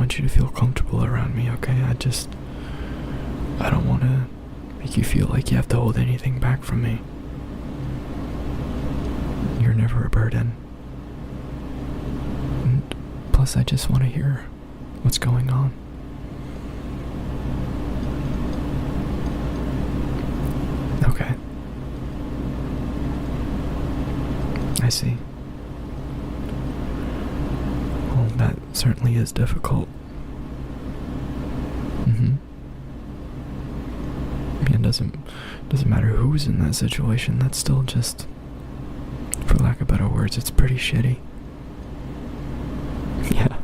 want you to feel comfortable around me, okay? I don't want to make you feel like you have to hold anything back from me. You're never a burden. And plus, I just want to hear what's going on. Okay. I see. Well, that certainly is difficult. It doesn't matter who's in that situation, that's still just, for lack of better words, it's pretty shitty. Yeah.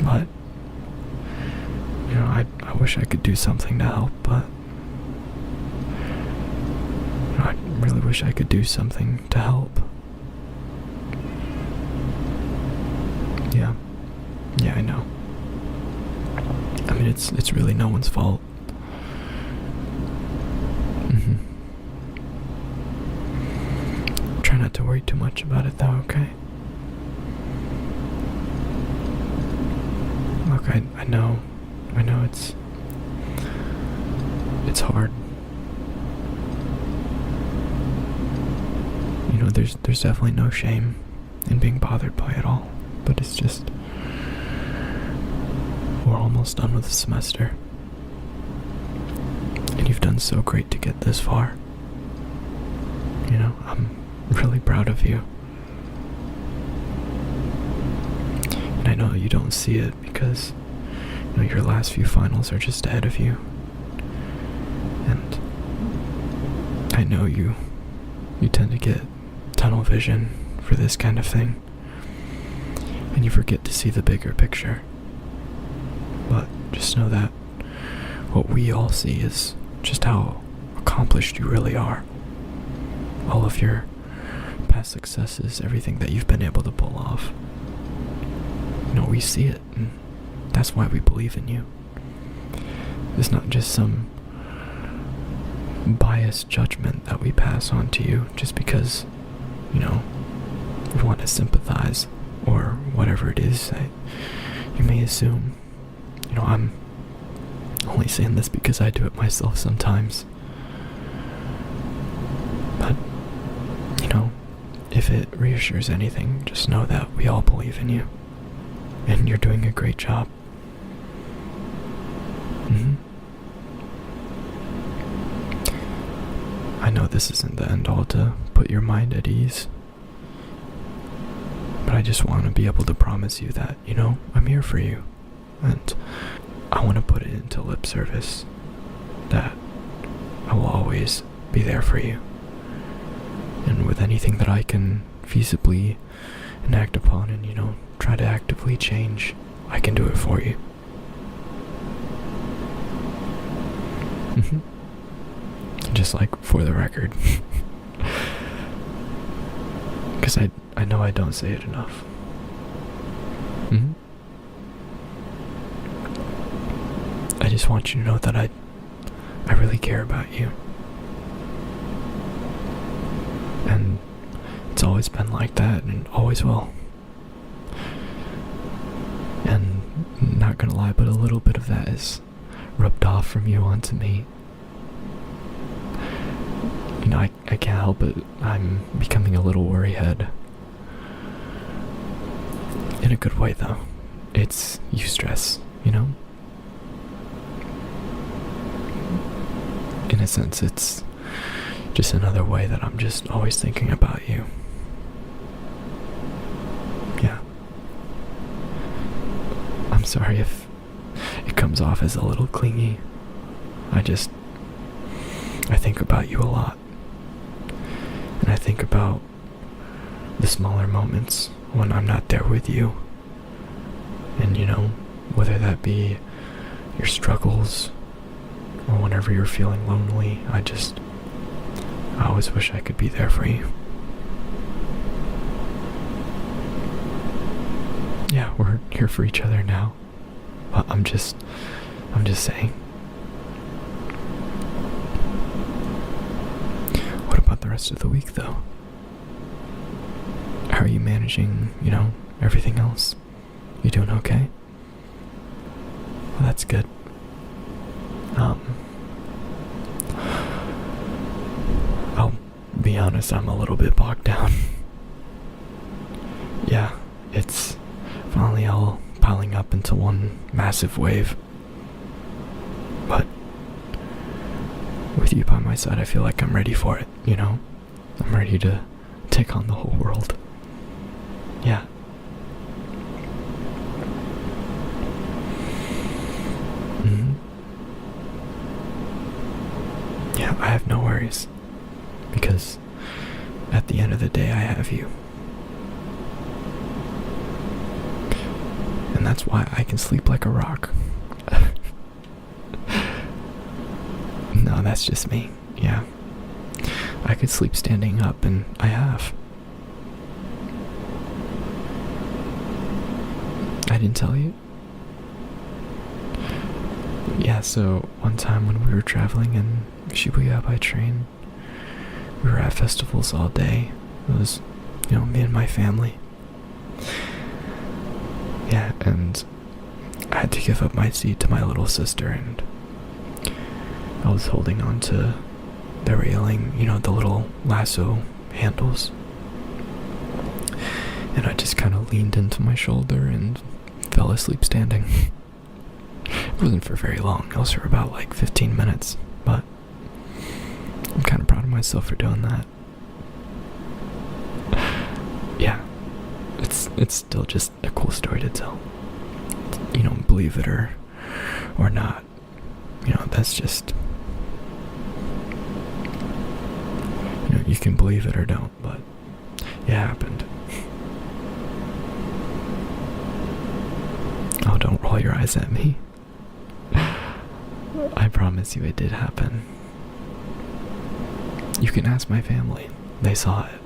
But, I wish I could do something to help, but I really wish I could do something to help. Yeah, I know. I mean, it's really no one's fault. Try not to worry too much about it, though, okay? Look, I know it's hard. There's definitely no shame in being bothered by it all, but it's just, we're almost done with the semester, and you've done so great to get this far. I'm really proud of you. And I know you don't see it because, your last few finals are just ahead of you. And I know you tend to get tunnel vision for this kind of thing, and you forget to see the bigger picture. But just know that what we all see is just how accomplished you really are. All of your past successes, everything that you've been able to pull off. We see it, and that's why we believe in you. It's not just some biased judgment that we pass on to you just because, we want to sympathize or whatever it is that you may assume. I'm only saying this because I do it myself sometimes. But, if it reassures anything, just know that we all believe in you. And you're doing a great job. I know this isn't the end all to put your mind at ease, but I just want to be able to promise you that, I'm here for you. And I want to put it into lip service that I will always be there for you. And with anything that I can feasibly enact upon and, try to actively change, I can do it for you. Just like for the record. Because I know I don't say it enough. I just want you to know that I really care about you. And it's always been like that and always will. And not gonna lie, but a little bit of that is rubbed off from you onto me. I can't help it. I'm becoming a little worryhead. In a good way, though. It's eustress, In a sense, it's just another way that I'm just always thinking about you. Yeah. I'm sorry if it comes off as a little clingy. I think about you a lot. And I think about the smaller moments when I'm not there with you. And whether that be your struggles or whenever you're feeling lonely, I always wish I could be there for you. Yeah, we're here for each other now. But I'm just saying. What about the rest of the week, though? How are you managing, everything else? You doing okay? Well, that's good. I'll be honest, I'm a little bit bogged down. Yeah, it's finally all piling up into one massive wave. But with you by my side, I feel like I'm ready for it, you know? I'm ready to take on the whole world. Yeah. Yeah, I have no worries. Because at the end of the day, I have you. And that's why I can sleep like a rock. No, that's just me. Yeah. I could sleep standing up, and I have. I didn't tell you? Yeah, so one time when we were traveling in Shibuya by train, we were at festivals all day. It was, me and my family. Yeah, and I had to give up my seat to my little sister, and I was holding on to the railing, the little lasso handles. And I just kind of leaned into my shoulder and fell asleep standing. It wasn't for very long. It was for about 15 minutes, but I'm kind of proud of myself for doing that. Yeah, it's still just a cool story to tell. Believe it or not, that's just, you can believe it or don't, but it happened. Oh, don't roll your eyes at me. I promise you it did happen. You can ask my family. They saw it.